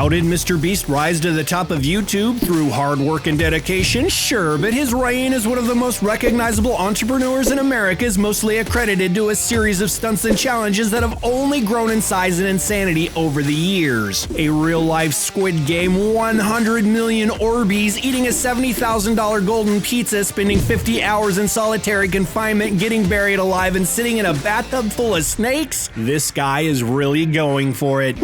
How did MrBeast rise to the top of YouTube? Through hard work and dedication? Sure, but his reign as one of the most recognizable entrepreneurs in America is mostly accredited to a series of stunts and challenges that have only grown in size and insanity over the years. A real-life Squid Game, 100 Million Orbeez, eating a $70,000 golden pizza, spending 50 hours in solitary confinement, getting buried alive, and sitting in a bathtub full of snakes? This guy is really going for it.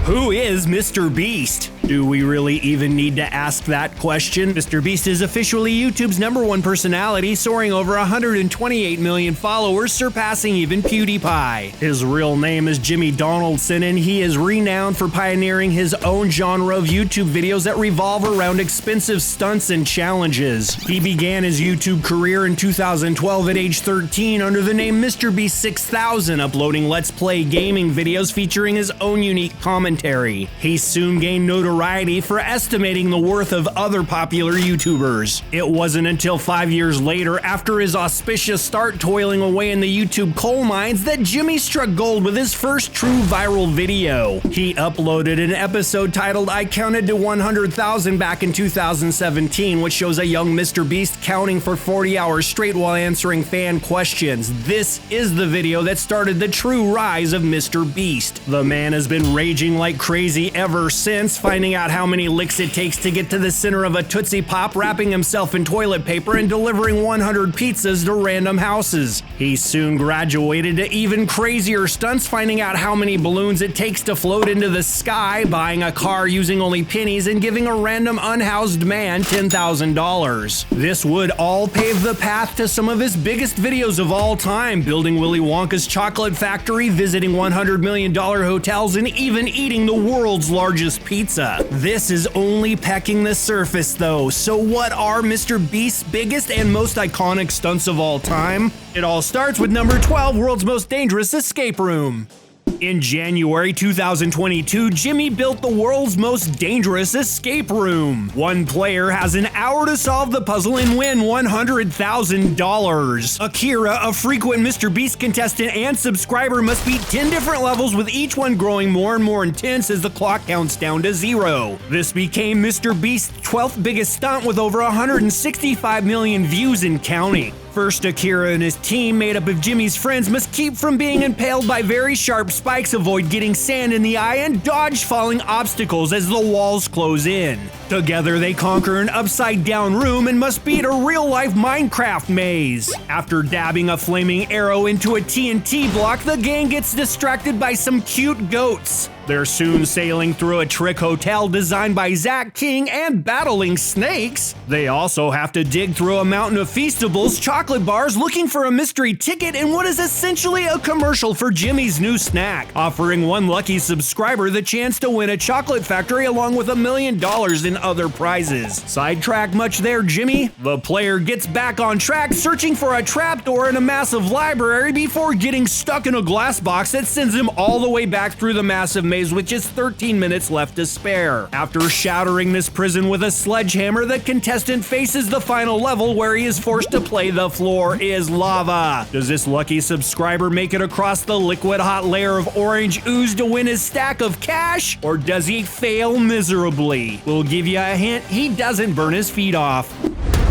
Who is MrBeast? Do we really even need to ask that question? MrBeast is officially YouTube's #1 personality, soaring over 128 million followers, surpassing even PewDiePie. His real name is Jimmy Donaldson, and he is renowned for pioneering his own genre of YouTube videos that revolve around expensive stunts and challenges. He began his YouTube career in 2012 at age 13 under the name MrBeast 6000, uploading Let's Play gaming videos featuring his own unique commentary. He soon gained notoriety for estimating the worth of other popular YouTubers. It wasn't until 5 years later, after his auspicious start toiling away in the YouTube coal mines, that Jimmy struck gold with his first true viral video. He uploaded an episode titled "I Counted to 100,000" back in 2017, which shows a young MrBeast counting for 40 hours straight while answering fan questions. This is the video that started the true rise of MrBeast. The man has been raging like crazy ever since, finding out how many licks it takes to get to the center of a Tootsie Pop, wrapping himself in toilet paper and delivering 100 pizzas to random houses. He soon graduated to even crazier stunts, finding out how many balloons it takes to float into the sky, buying a car using only pennies, and giving a random unhoused man $10,000. This would all pave the path to some of his biggest videos of all time, building Willy Wonka's chocolate factory, visiting $100 million hotels, and even eating the world's largest pizza. This is only pecking the surface though, so what are MrBeast's biggest and most iconic stunts of all time? It all starts with number 12, World's Most Dangerous Escape Room. In January 2022, Jimmy built the world's most dangerous escape room. One player has an hour to solve the puzzle and win $100,000. Akira, a frequent MrBeast contestant and subscriber, must beat 10 different levels, with each one growing more and more intense as the clock counts down to 0. This became MrBeast's 12th biggest stunt, with over 165 million views and counting. First, Akira and his team, made up of Jimmy's friends, must keep from being impaled by very sharp spikes, avoid getting sand in the eye, and dodge falling obstacles as the walls close in. Together, they conquer an upside-down room and must beat a real-life Minecraft maze. After dabbing a flaming arrow into a TNT block, the gang gets distracted by some cute goats. They're soon sailing through a trick hotel designed by Zach King and battling snakes. They also have to dig through a mountain of Feastables, chocolate bars, looking for a mystery ticket in what is essentially a commercial for Jimmy's new snack, offering one lucky subscriber the chance to win a chocolate factory along with $1 million in other prizes. Sidetrack much there, Jimmy? The player gets back on track, searching for a trapdoor in a massive library before getting stuck in a glass box that sends him all the way back through the massive maze with just 13 minutes left to spare. After shattering this prison with a sledgehammer, the contestant faces the final level, where he is forced to play "The Floor is Lava." Does this lucky subscriber make it across the liquid hot layer of orange ooze to win his stack of cash? Or does he fail miserably? We'll give you a hint: he doesn't burn his feet off.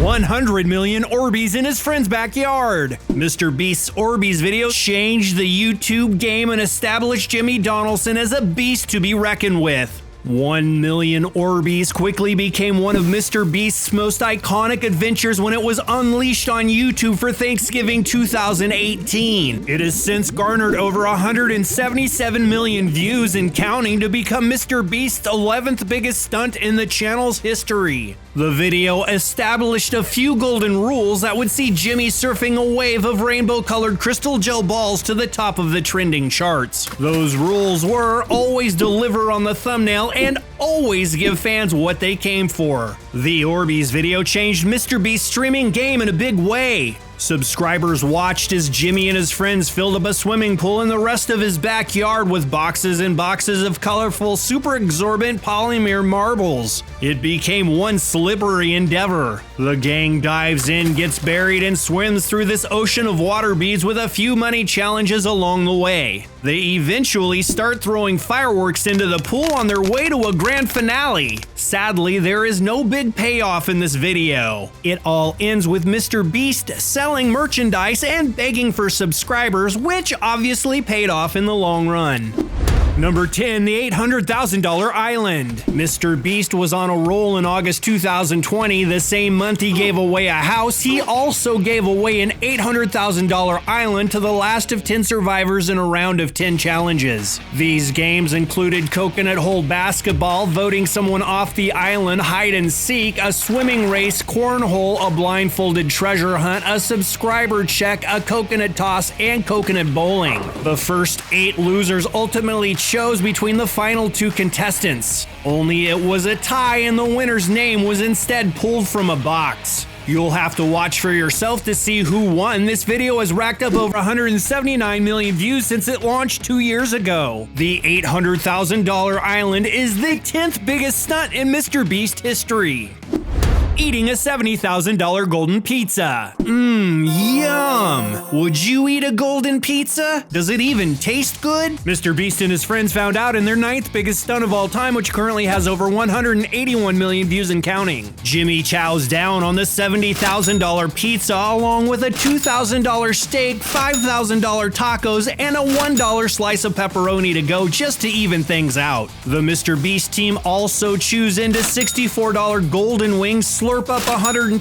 100 Million Orbeez in his friend's backyard. MrBeast's Orbeez video changed the YouTube game and established Jimmy Donaldson as a beast to be reckoned with. 1 Million Orbeez quickly became one of MrBeast's most iconic adventures when it was unleashed on YouTube for Thanksgiving 2018. It has since garnered over 177 million views and counting to become MrBeast's 11th biggest stunt in the channel's history. The video established a few golden rules that would see Jimmy surfing a wave of rainbow-colored crystal gel balls to the top of the trending charts. Those rules were: always deliver on the thumbnail and always give fans what they came for. The Orbeez video changed MrBeast's streaming game in a big way. Subscribers watched as Jimmy and his friends filled up a swimming pool in the rest of his backyard with boxes and boxes of colorful, super exorbitant polymer marbles. It became one slippery endeavor. The gang dives in, gets buried, and swims through this ocean of water beads with a few money challenges along the way. They eventually start throwing fireworks into the pool on their way to a grand finale. Sadly, there is no big payoff in this video. It all ends with MrBeast selling merchandise and begging for subscribers, which obviously paid off in the long run. Number 10, the $800,000 island. MrBeast was on a roll in August 2020. The same month he gave away a house, he also gave away an $800,000 island to the last of 10 survivors in a round of 10 challenges. These games included coconut hole basketball, voting someone off the island, hide and seek, a swimming race, cornhole, a blindfolded treasure hunt, a subscriber check, a coconut toss, and coconut bowling. The first 8 losers ultimately chose between the final 2 contestants. Only it was a tie and the winner's name was instead pulled from a box. You'll have to watch for yourself to see who won. This video has racked up over 179 million views since it launched 2 years ago. The $800,000 island is the 10th biggest stunt in MrBeast history. Eating a $70,000 golden pizza. Yum! Would you eat a golden pizza? Does it even taste good? MrBeast and his friends found out in their 9th biggest stunt of all time, which currently has over 181 million views and counting. Jimmy chows down on the $70,000 pizza along with a $2,000 steak, $5,000 tacos, and a $1 slice of pepperoni to go just to even things out. The MrBeast team also chews into $64 golden wings, slurp up a $125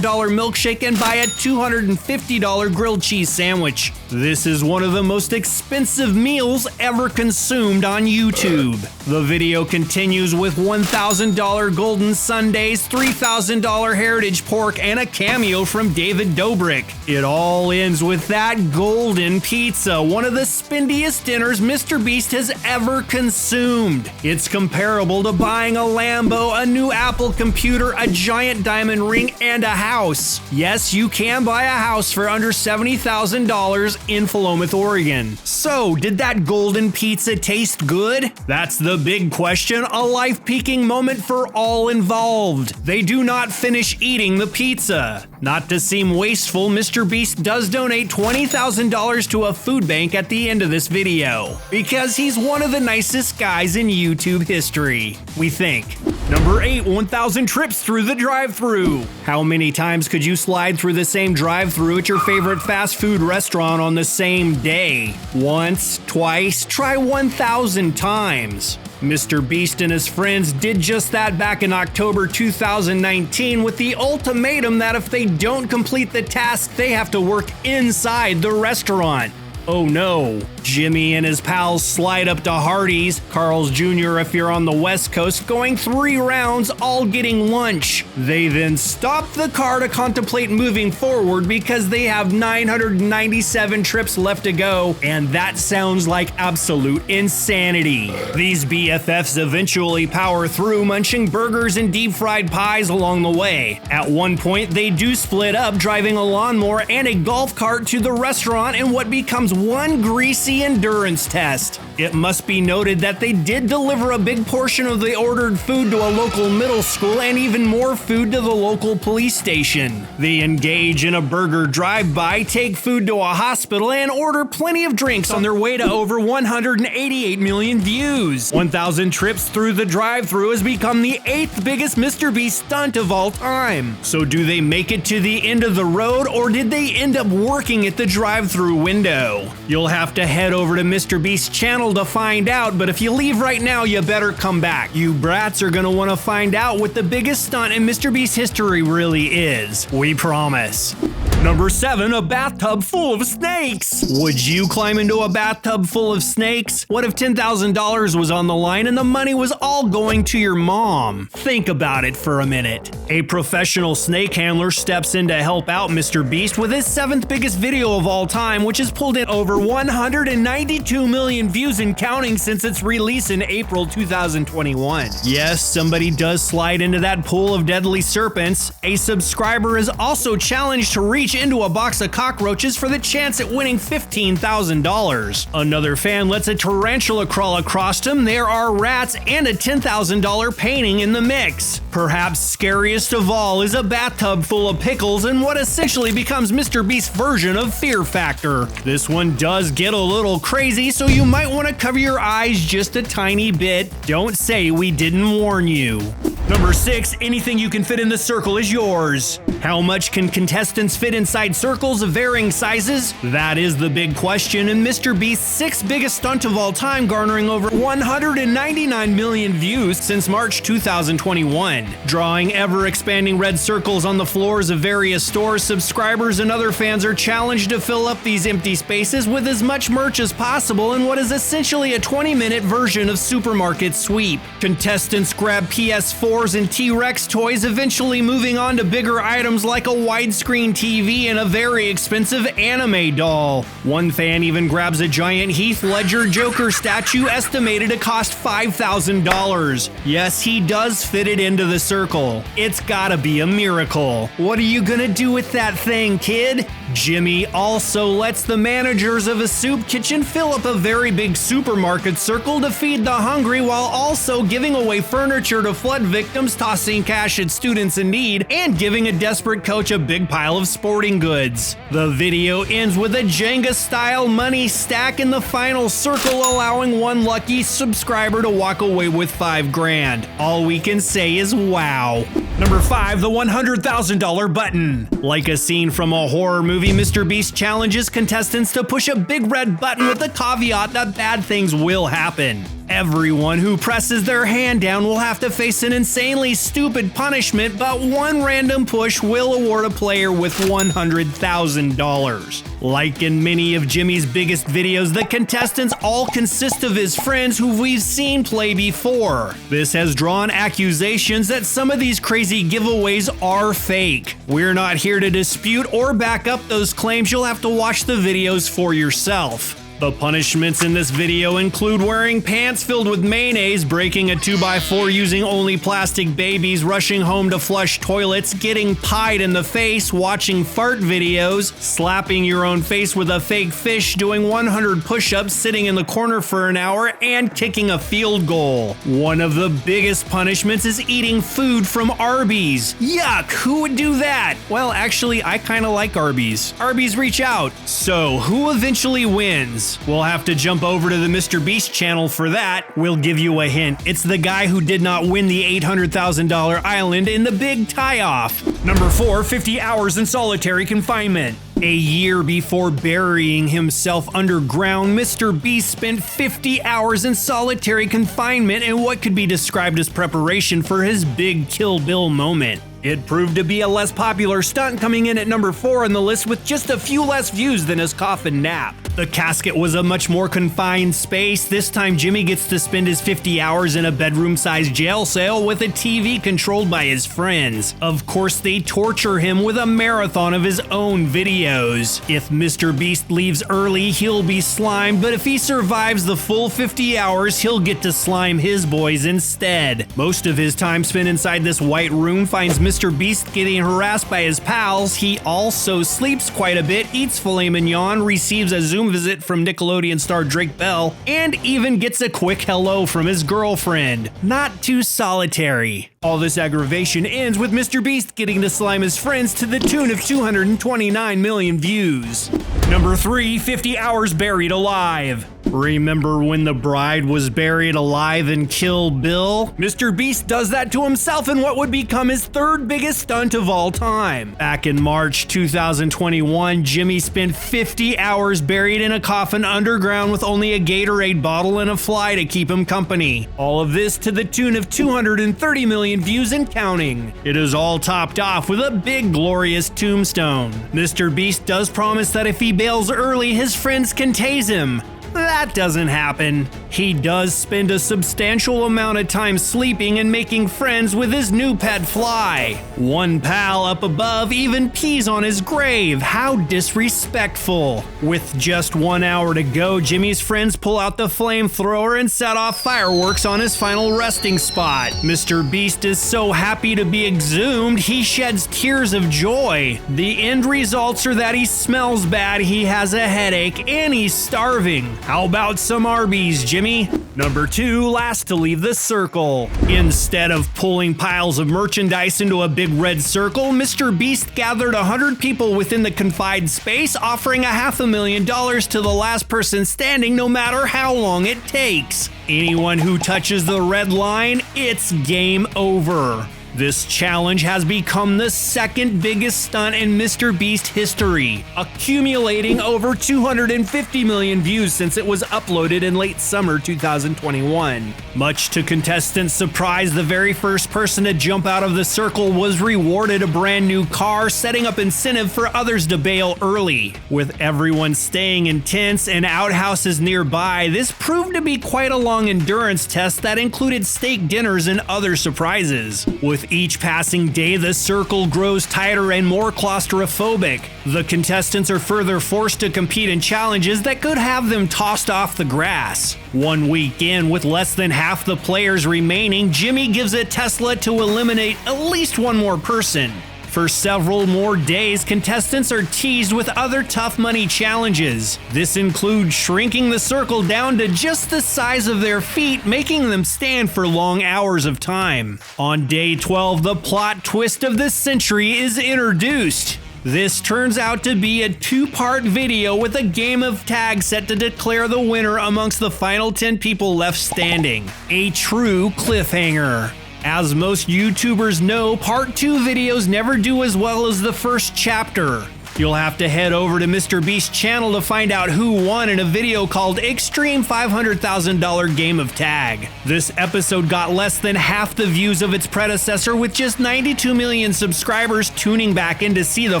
milkshake, and buy a $250 grilled cheese sandwich. This is one of the most expensive meals ever consumed on YouTube. The video continues with $1,000 golden sundaes, $3,000 heritage pork, and a cameo from David Dobrik. It all ends with that golden pizza, one of the spendiest dinners MrBeast has ever consumed. It's comparable to buying a Lambo, a new Apple computer, a giant diamond ring, and a house. Yes, you can buy a house for under $70,000 in Philomath, Oregon. So, did that golden pizza taste good? That's the big question, a life-peaking moment for all involved. They do not finish eating the pizza. Not to seem wasteful, MrBeast does donate $20,000 to a food bank at the end of this video, because he's one of the nicest guys in YouTube history, we think. Number 8, 1,000 trips through the drive-thru. How many times could you slide through the same drive-thru at your favorite fast food restaurant on the same day? Once, twice, try 1,000 times. MrBeast and his friends did just that back in October 2019 with the ultimatum that if they don't complete the task, they have to work inside the restaurant. Oh no. Jimmy and his pals slide up to Hardee's, Carl's Jr. if you're on the West Coast, going 3 rounds, all getting lunch. They then stop the car to contemplate moving forward because they have 997 trips left to go, and that sounds like absolute insanity. These BFFs eventually power through, munching burgers and deep-fried pies along the way. At one point, they do split up, driving a lawnmower and a golf cart to the restaurant in what becomes one greasy endurance test. It must be noted that they did deliver a big portion of the ordered food to a local middle school and even more food to the local police station. They engage in a burger drive-by, take food to a hospital, and order plenty of drinks on their way to over 188 million views. 1,000 trips through the drive-thru has become the 8th biggest MrBeast stunt of all time. So do they make it to the end of the road, or did they end up working at the drive-thru window? You'll have to head over to MrBeast's channel to find out, but if you leave right now, you better come back. You brats are gonna wanna find out what the biggest stunt in MrBeast history really is. We promise. Number 7, a bathtub full of snakes. Would you climb into a bathtub full of snakes? What if $10,000 was on the line and the money was all going to your mom? Think about it for a minute. A professional snake handler steps in to help out MrBeast with his 7th biggest video of all time, which has pulled in over 192 million views and counting since its release in April 2021. Yes, somebody does slide into that pool of deadly serpents. A subscriber is also challenged to reach reach into a box of cockroaches for the chance at winning $15,000. Another fan lets a tarantula crawl across him, there are rats, and a $10,000 painting in the mix. Perhaps scariest of all is a bathtub full of pickles and what essentially becomes MrBeast's version of Fear Factor. This one does get a little crazy, so you might want to cover your eyes just a tiny bit. Don't say we didn't warn you. Number 6, anything you can fit in the circle is yours. How much can contestants fit inside circles of varying sizes? That is the big question, and MrBeast's 6th biggest stunt of all time, garnering over 199 million views since March 2021. Drawing ever-expanding red circles on the floors of various stores, subscribers and other fans are challenged to fill up these empty spaces with as much merch as possible in what is essentially a 20-minute version of Supermarket Sweep. Contestants grab PS4s and T-Rex toys, eventually moving on to bigger items like a widescreen TV and a very expensive anime doll. One fan even grabs a giant Heath Ledger Joker statue estimated to cost $5,000. Yes, he does fit it into the circle. It's gotta be a miracle. What are you gonna do with that thing, kid? Jimmy also lets the managers of a soup kitchen fill up a very big supermarket circle to feed the hungry, while also giving away furniture to flood victims, tossing cash at students in need, and giving a desperate coach a big pile of sporting goods. The video ends with a Jenga-style money stack in the final circle, allowing one lucky subscriber to walk away with $5,000. All we can say is wow. Number 5, the $100,000 button. Like a scene from a horror movie, MrBeast challenges contestants to push a big red button with the caveat that bad things will happen. Everyone who presses their hand down will have to face an insanely stupid punishment, but one random push will award a player with $100,000. Like in many of Jimmy's biggest videos, the contestants all consist of his friends who we've seen play before. This has drawn accusations that some of these crazy giveaways are fake. We're not here to dispute or back up those claims, you'll have to watch the videos for yourself. The punishments in this video include wearing pants filled with mayonnaise, breaking a 2x4 using only plastic babies, rushing home to flush toilets, getting pied in the face, watching fart videos, slapping your own face with a fake fish, doing 100 push-ups, sitting in the corner for an hour, and kicking a field goal. One of the biggest punishments is eating food from Arby's. Yuck, who would do that? Well, actually, I kinda like Arby's. Arby's, reach out. So, who eventually wins? We'll have to jump over to the MrBeast channel for that. We'll give you a hint. It's the guy who did not win the $800,000 island in the big tie-off. Number 4, 50 hours in solitary confinement. A year before burying himself underground, MrBeast spent 50 hours in solitary confinement in what could be described as preparation for his big Kill Bill moment. It proved to be a less popular stunt, coming in at number 4 on the list with just a few less views than his coffin nap. The casket was a much more confined space. This time Jimmy gets to spend his 50 hours in a bedroom-sized jail cell with a TV controlled by his friends. Of course, they torture him with a marathon of his own videos. If MrBeast leaves early, he'll be slimed, but if he survives the full 50 hours, he'll get to slime his boys instead. Most of his time spent inside this white room finds MrBeast getting harassed by his pals. He also sleeps quite a bit, eats filet mignon, receives a Zoom visit from Nickelodeon star Drake Bell, and even gets a quick hello from his girlfriend. Not too solitary. All this aggravation ends with MrBeast getting to slime his friends to the tune of 229 million views. Number 3, 50 hours buried alive. Remember when the bride was buried alive in Kill Bill? MrBeast does that to himself in what would become his 3rd biggest stunt of all time. Back in March 2021, Jimmy spent 50 hours buried in a coffin underground with only a Gatorade bottle and a fly to keep him company. All of this to the tune of 230 million views and counting. It is all topped off with a big glorious tombstone. MrBeast does promise that if he bails early, his friends can tase him. That doesn't happen. He does spend a substantial amount of time sleeping and making friends with his new pet fly. One pal up above even pees on his grave. How disrespectful. With just 1 hour to go, Jimmy's friends pull out the flamethrower and set off fireworks on his final resting spot. MrBeast is so happy to be exhumed, he sheds tears of joy. The end results are that he smells bad, he has a headache, and he's starving. How about some Arby's, Jimmy? Number 2, last to leave the circle. Instead of pulling piles of merchandise into a big red circle, MrBeast gathered 100 people within the confined space, offering $500,000 to the last person standing, no matter how long it takes. Anyone who touches the red line, it's game over. This challenge has become the second biggest stunt in MrBeast history, accumulating over 250 million views since it was uploaded in late summer 2021. Much to contestants' surprise, the very first person to jump out of the circle was rewarded a brand new car, setting up incentive for others to bail early. With everyone staying intense and outhouses nearby, this proved to be quite a long endurance test that included steak dinners and other surprises. With each passing day, the circle grows tighter and more claustrophobic. The contestants are further forced to compete in challenges that could have them tossed off the grass. 1 week in, with less than half the players remaining, Jimmy gives a Tesla to eliminate at least one more person. For several more days, contestants are teased with other tough money challenges. This includes shrinking the circle down to just the size of their feet, making them stand for long hours of time. On day 12, the plot twist of the century is introduced. This turns out to be a 2-part video with a game of tag set to declare the winner amongst the final 10 people left standing. A true cliffhanger. As most YouTubers know, part 2 videos never do as well as the first chapter. You'll have to head over to MrBeast's channel to find out who won in a video called Extreme $500,000 Game of Tag. This episode got less than half the views of its predecessor, with just 92 million subscribers tuning back in to see the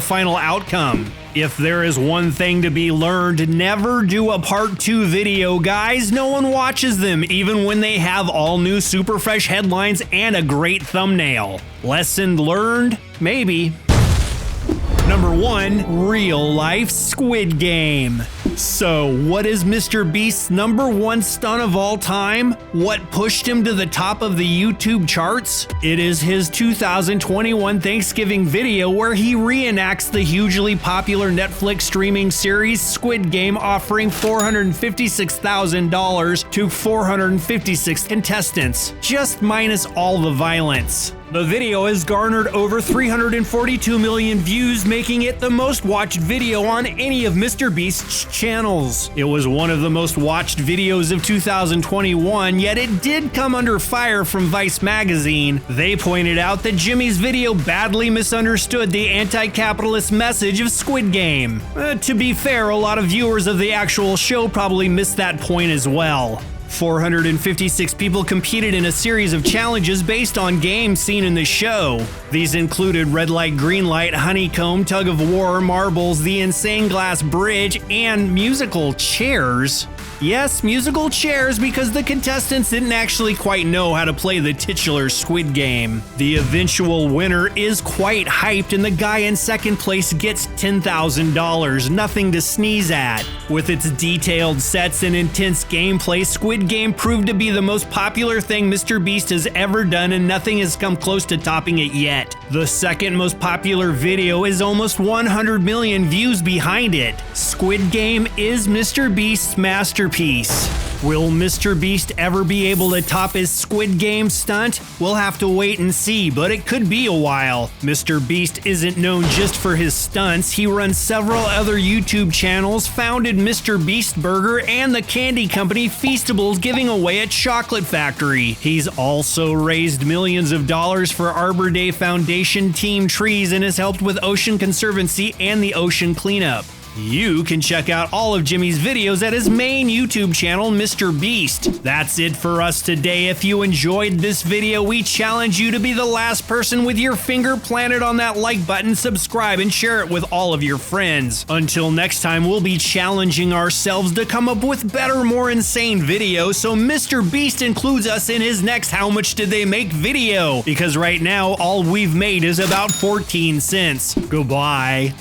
final outcome. If there is one thing to be learned, never do a part 2 video, guys. No one watches them, even when they have all new super fresh headlines and a great thumbnail. Lesson learned? Maybe. Number 1, real life Squid Game. So, what is MrBeast's number 1 stunt of all time? What pushed him to the top of the YouTube charts? It is his 2021 Thanksgiving video where he reenacts the hugely popular Netflix streaming series Squid Game, offering $456,000 to 456 contestants, just minus all the violence. The video has garnered over 342 million views, making it the most watched video on any of MrBeast's channels. It was one of the most watched videos of 2021, yet it did come under fire from Vice magazine. They pointed out that Jimmy's video badly misunderstood the anti-capitalist message of Squid Game. To be fair, a lot of viewers of the actual show probably missed that point as well. 456 people competed in a series of challenges based on games seen in the show. These included red light, green light, honeycomb, tug of war, marbles, the insane glass bridge, and musical chairs. Yes, musical chairs, because the contestants didn't actually quite know how to play the titular Squid Game. The eventual winner is quite hyped, and the guy in second place gets $10,000, nothing to sneeze at. With its detailed sets and intense gameplay, Squid Game proved to be the most popular thing MrBeast has ever done, and nothing has come close to topping it yet. The second most popular video is almost 100 million views behind it. Squid Game is MrBeast's masterpiece. Will MrBeast ever be able to top his Squid Game stunt? We'll have to wait and see, but it could be a while. MrBeast isn't known just for his stunts. He runs several other YouTube channels, founded MrBeast Burger and the candy company Feastables, giving away a chocolate factory. He's also raised millions of dollars for Arbor Day Foundation Team Trees and has helped with Ocean Conservancy and the ocean cleanup. You can check out all of Jimmy's videos at his main YouTube channel, MrBeast. That's it for us today. If you enjoyed this video, we challenge you to be the last person with your finger planted on that like button, subscribe, and share it with all of your friends. Until next time, we'll be challenging ourselves to come up with better, more insane videos, so MrBeast includes us in his next How Much Did They Make video, because right now all we've made is about 14 cents. Goodbye.